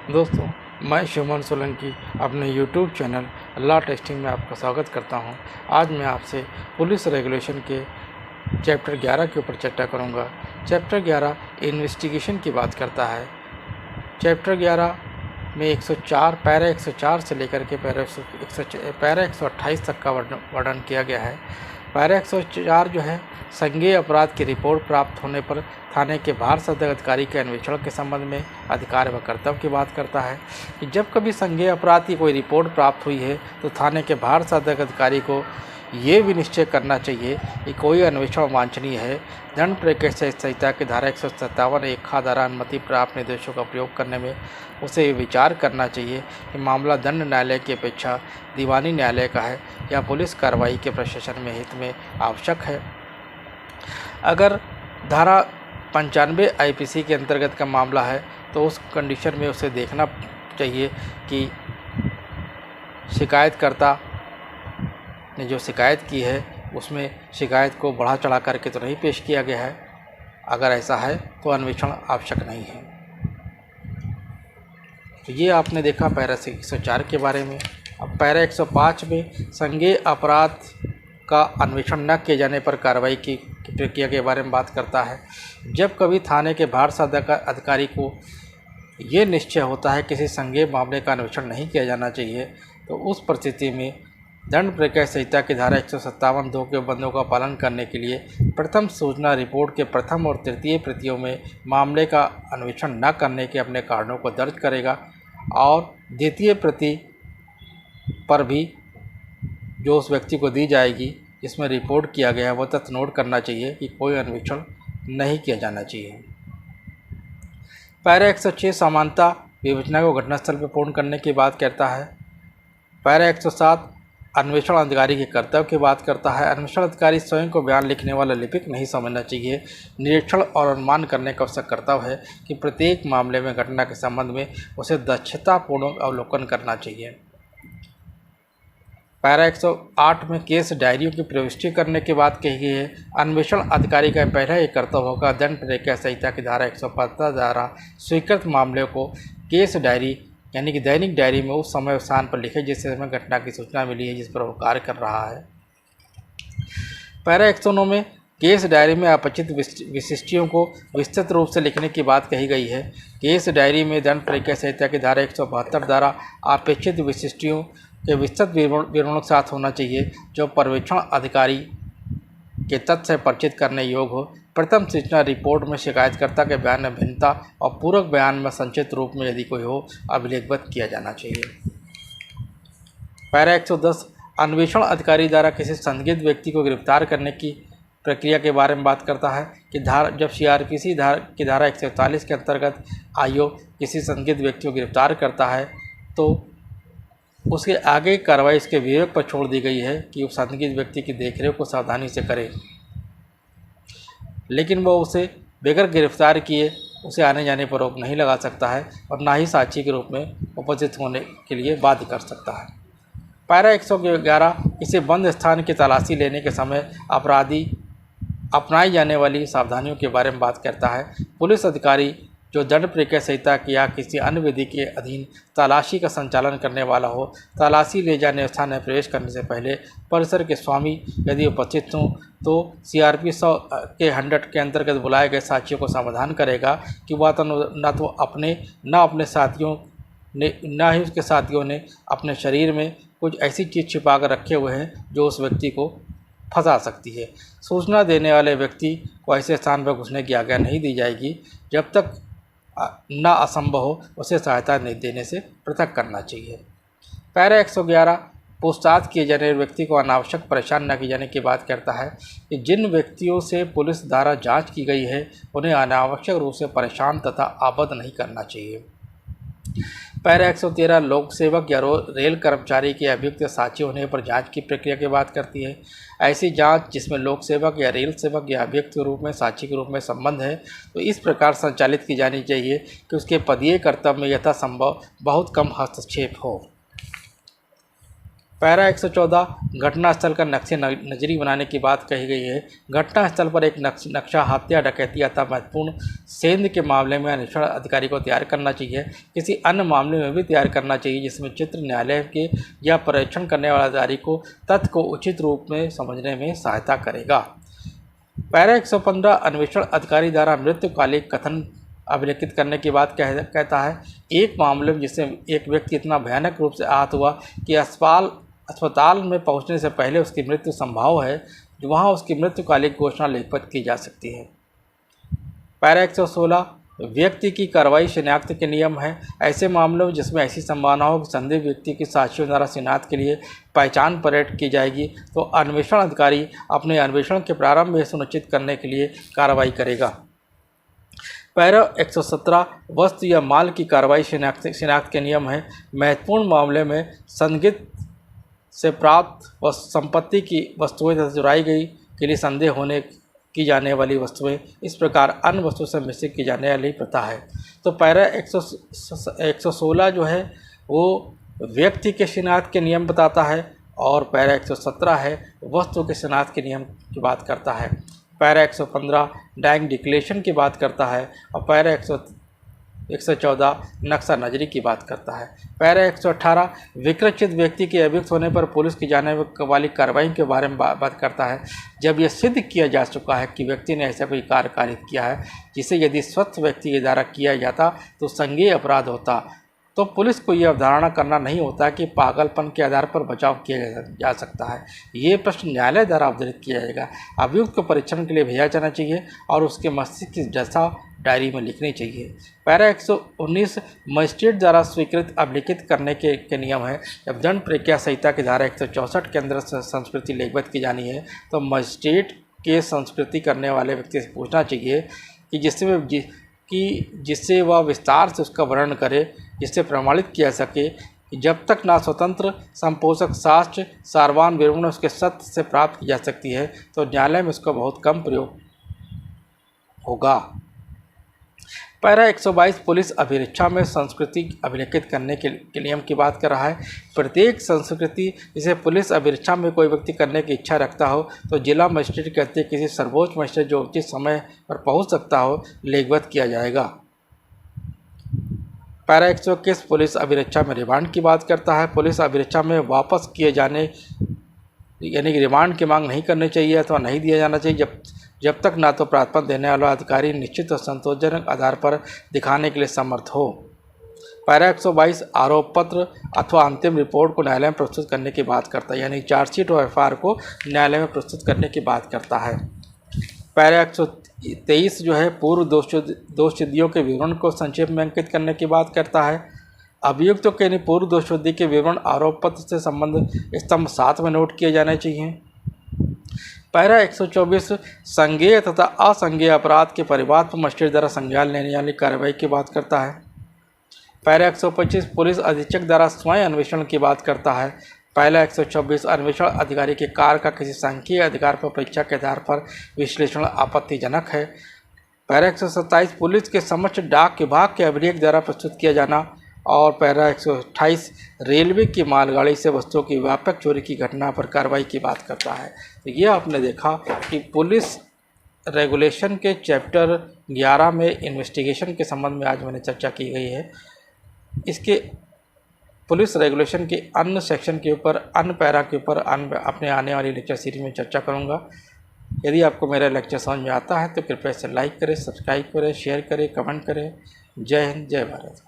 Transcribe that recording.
दोस्तों, मैं शुभम सोलंकी अपने यूट्यूब चैनल लॉ टेस्टिंग में आपका स्वागत करता हूं। आज मैं आपसे पुलिस रेगुलेशन के चैप्टर 11 के ऊपर चर्चा करूंगा। चैप्टर 11 इन्वेस्टिगेशन की बात करता है। चैप्टर 11 में 104 पैरा 104 से लेकर के पैरा 128 तक का वर्णन किया गया है। पैरा 104 जो है संज्ञेय अपराध की रिपोर्ट प्राप्त होने पर थाने के भार सदक अधिकारी के अन्वेषण के संबंध में अधिकार व कर्तव्य की बात करता है कि जब कभी संज्ञेय अपराध की कोई रिपोर्ट प्राप्त हुई है तो थाने के भार सदक अधिकारी को ये भी निश्चय करना चाहिए कि कोई अन्वेषण वांछनीय है। दंड प्रक्रिया संहिता की धारा 157 एक खा द्वारा अनुमति प्राप्त निर्देशों का प्रयोग करने में उसे विचार करना चाहिए कि मामला दंड न्यायालय की अपेक्षा दीवानी न्यायालय का है या पुलिस कार्रवाई के प्रशासन में हित में आवश्यक है। अगर धारा 95 आईपीसी के अंतर्गत का मामला है तो उस कंडीशन में उसे देखना चाहिए कि शिकायतकर्ता ने जो शिकायत की है उसमें शिकायत को बढ़ा चढ़ा करके तो नहीं पेश किया गया है। अगर ऐसा है तो अन्वेषण आवश्यक नहीं है। तो ये आपने देखा पैरा 104 के बारे में। अब पैरा 105 में संज्ञेय अपराध का अन्वेषण न किए जाने पर कार्रवाई की प्रक्रिया के बारे में बात करता है। जब कभी थाने के भार सदक अधिकारी को ये निश्चय होता है किसी संज्ञेय मामले का अन्वेषण नहीं किया जाना चाहिए तो उस परिस्थिति में दंड प्रक्रिया संहिता की धारा 157(2) के बंदों का पालन करने के लिए प्रथम सूचना रिपोर्ट के प्रथम और तृतीय प्रतियों में मामले का अन्वेषण न करने के अपने कारणों को दर्ज करेगा और द्वितीय प्रति पर भी जो उस व्यक्ति को दी जाएगी जिसमें रिपोर्ट किया गया है वह तथ्य नोट करना चाहिए कि कोई अन्वेषण नहीं किया जाना चाहिए। पैरा 106 समानता विवेचना को घटनास्थल पर पूर्ण करने की बात करता है। पैरा 107 अन्वेषण अधिकारी के कर्तव्य की बात करता है। अन्वेषण अधिकारी स्वयं को बयान लिखने वाला लिपिक नहीं समझना चाहिए। निरीक्षण और अनुमान करने का उसका कर्तव्य है कि प्रत्येक मामले में घटना के संबंध में उसे दक्षतापूर्वक अवलोकन करना चाहिए। पैरा 108 में केस डायरियों की प्रविष्टि करने की बात कही गई है। अन्वेषण अधिकारी का पहला एक कर्तव्य होगा दंड प्रक्रिया संहिता की धारा 115 द्वारा स्वीकृत मामले को केस डायरी यानी कि दैनिक डायरी में उस समय स्थान पर लिखे जिस समय घटना की सूचना मिली है जिस पर वो कार्य कर रहा है। पैरा 109 में केस डायरी में अपेक्षित विशिष्टियों को विस्तृत रूप से लिखने की बात कही गई है। केस डायरी में दंड प्रक्रिया संहिता की धारा 172 द्वारा अपेक्षित विशिष्टियों के विस्तृत विवरणों के साथ होना चाहिए जो पर्यवेक्षण अधिकारी के तथ्य से परिचित करने योग्य हो। प्रथम सूचना रिपोर्ट में शिकायतकर्ता के बयान में भिन्नता और पूरक बयान में संक्षिप्त रूप में यदि कोई हो अभिलेखबद्ध किया जाना चाहिए। पैरा 110 अन्वेषण अधिकारी द्वारा किसी संदिग्ध व्यक्ति को गिरफ्तार करने की प्रक्रिया के बारे में बात करता है कि जब सीआरपीसी की धारा 141 के अंतर्गत आयोग किसी संदिग्ध व्यक्ति को गिरफ्तार करता है तो उसके आगे की कार्रवाई इसके विवेक पर छोड़ दी गई है कि उस संदिग्ध व्यक्ति की देखरेख को सावधानी से करे, लेकिन वह उसे बगैर गिरफ्तार किए उसे आने जाने पर रोक नहीं लगा सकता है और ना ही साक्षी के रूप में उपस्थित होने के लिए बाध्य कर सकता है। पैरा 111 किसी बंद स्थान की तलाशी लेने के समय अपराधी अपनाई जाने वाली सावधानियों के बारे में बात करता है। पुलिस अधिकारी जो दंड प्रक्रिया संहिता या किसी अन्य विधि के अधीन तलाशी का संचालन करने वाला हो, तलाशी ले जाने स्थान में प्रवेश करने से पहले परिसर के स्वामी यदि उपस्थित हों तो सीआरपी 100 के 100 के अंतर्गत बुलाए गए साक्षियों को समाधान करेगा कि वह तो न अपने साथियों ने न ही उसके साथियों ने अपने शरीर में कुछ ऐसी चीज़ छिपा कर रखे हुए हैं जो उस व्यक्ति को फंसा सकती है। सूचना देने वाले व्यक्ति को ऐसे स्थान पर घुसने की आज्ञा नहीं दी जाएगी जब तक न असंभव हो उसे सहायता नहीं देने से पृथक करना चाहिए। पैरा 111 पूछताछ किए जाने वाले व्यक्ति को अनावश्यक परेशान न किए जाने की बात करता है कि जिन व्यक्तियों से पुलिस द्वारा जांच की गई है उन्हें अनावश्यक रूप से परेशान तथा आबद्ध नहीं करना चाहिए। पैरा 113 लोक सेवक या रेल कर्मचारी के अभियुक्त साक्षी होने पर जांच की प्रक्रिया की बात करती है। ऐसी जांच जिसमें लोक सेवक या रेल सेवक या अभियुक्त के रूप में साक्षी के रूप में संबंध है तो इस प्रकार संचालित की जानी चाहिए कि उसके पदीय कर्तव्य में यथासंभव बहुत कम हस्तक्षेप हो। पैरा 114 घटनास्थल का नक्शे नजरी बनाने की बात कही गई है। घटनास्थल पर एक नक्शा हत्या, डकैती अथवा महत्वपूर्ण सेंध के मामले में अन्वेषण अधिकारी को तैयार करना चाहिए। किसी अन्य मामले में भी तैयार करना चाहिए जिसमें चित्र न्यायालय के या परीक्षण करने वाले अधिकारी को तथ्य को उचित रूप में समझने में सहायता करेगा। पैरा 115 अन्वेषण अधिकारी द्वारा मृत्युकालिक कथन अभिलेखित करने की बात कहता है। एक मामले में जिससे एक व्यक्ति इतना भयानक रूप से आहत हुआ कि अस्पताल में पहुंचने से पहले उसकी मृत्यु संभव है, वहां उसकी मृत्युकालिक घोषणा लिखित की जा सकती है। पैरा 116 व्यक्ति की कार्रवाई शिनाख्त के नियम है। ऐसे मामलों में जिसमें ऐसी संभावना हो कि संदिग्ध व्यक्ति की साक्ष्यों द्वारा शिनाख्त के लिए पहचान परेड की जाएगी तो अन्वेषण अधिकारी अपने अन्वेषण के प्रारंभ में सुनिश्चित करने के लिए कार्रवाई करेगा। पैरा 117 वस्तु या माल की कार्रवाई शिनाख्त के नियम है। महत्वपूर्ण मामले में संदिग्ध से प्राप्त संपत्ति की वस्तुएं तथा चुराई गई के लिए संदेह होने की जाने वाली वस्तुएं इस प्रकार अन्य वस्तुओं से मिश्रित की जाने वाली प्रथा है। तो पैरा 116 जो है वो व्यक्ति के शिनाख्त के नियम बताता है और पैरा 117 है वस्तु के शिनाख्त के नियम की बात करता है। पैरा 115 डाइंग डिक्लेरेशन की बात करता है और पैरा 114 नक्शा नजरी की बात करता है। पैरा 118 विकृत व्यक्ति के अभियुक्त होने पर पुलिस की जाने वाली कार्रवाई के बारे में बात करता है। जब यह सिद्ध किया जा चुका है कि व्यक्ति ने ऐसा कोई कार्य कारित किया है जिसे यदि स्वस्थ व्यक्ति के द्वारा किया जाता तो संज्ञेय अपराध होता, तो पुलिस को यह अवधारणा करना नहीं होता कि पागलपन के आधार पर बचाव किया जा सकता है। ये प्रश्न न्यायालय द्वारा अवतरित किया जाएगा। अभियुक्त को परीक्षण के लिए भेजा जाना चाहिए और उसके मस्तिष्क की दशा डायरी में लिखनी चाहिए। पैरा 119 मजिस्ट्रेट द्वारा स्वीकृत अभिलिखित करने के नियम है। जब दंड प्रक्रिया संहिता की धारा 164 के अंदर संस्कृति लेखबद्ध की जानी है तो मजिस्ट्रेट के संस्कृति करने वाले व्यक्ति से पूछना चाहिए कि जिससे वह विस्तार से उसका वर्णन करे, जिससे प्रमाणित किया सके कि जब तक ना स्वतंत्र संपोषक साक्ष्य सारवान विवरण उसके सत्य से प्राप्त की जा सकती है तो न्यायालय में उसका बहुत कम प्रयोग होगा। पैरा 122 पुलिस अभिरक्षा में संस्कृति अभिलेखित करने के नियम की बात कर रहा है। प्रत्येक संस्कृति जिसे पुलिस अभिरक्षा में कोई व्यक्ति करने की इच्छा रखता हो तो जिला मजिस्ट्रेट के अतिरिक्त किसी सर्वोच्च मजिस्ट्रेट जो उचित समय पर पहुंच सकता हो लेखबद्ध किया जाएगा। पैरा 121 पुलिस अभिरक्षा में रिमांड की बात करता है। पुलिस अभिरक्षा में वापस किए जाने यानी कि रिमांड की मांग नहीं करनी चाहिए अथवा नहीं दिया जाना चाहिए जब तक ना तो प्रार्थना देने वाला अधिकारी निश्चित और संतोषजनक आधार पर दिखाने के लिए समर्थ हो। पैरा 122 आरोप पत्र अथवा अंतिम रिपोर्ट को न्यायालय में प्रस्तुत करने की बात करता है, यानी चार्जशीट और एफआईआर को न्यायालय में प्रस्तुत करने की बात करता है। पैरा 123 जो है पूर्व दोषसिद्धियों के विवरण को संक्षेप में अंकित करने की बात करता है। अभियुक्तों के पूर्व दोषसिद्धि के विवरण आरोप पत्र से संबंध स्तंभ 7 में नोट किए जाने चाहिए। पैरा 124 संज्ञेय तथा असंज्ञेय अपराध के परिवाद पर मजिस्ट्रेट द्वारा संज्ञान लेने वाली कार्रवाई की बात करता है। पैरा 125 पुलिस अधीक्षक द्वारा स्वयं अन्वेषण की बात करता है। पैरा 126 अन्वेषण अधिकारी के कार्य का किसी सांख्यिकीय अधिकार पर परीक्षा के आधार पर विश्लेषण आपत्तिजनक है। पैरा 127 पुलिस के समक्ष डाक विभाग के अभिलेख द्वारा प्रस्तुत किया जाना और पैरा 128 रेलवे की मालगाड़ी से वस्तुओं की व्यापक चोरी की घटना पर कार्रवाई की बात करता है। तो ये आपने देखा कि पुलिस रेगुलेशन के चैप्टर 11 में इन्वेस्टिगेशन के संबंध में आज मैंने चर्चा की गई है। इसके पुलिस रेगुलेशन के अन्य सेक्शन के ऊपर, अन्य पैरा के ऊपर अपने आने वाली लेक्चर सीरीज में चर्चा करूँगा। यदि आपको मेरा लेक्चर समझ में आता है तो कृपया इसे लाइक करें, सब्सक्राइब करें, शेयर करें, कमेंट करें। जय हिंद, जय भारत।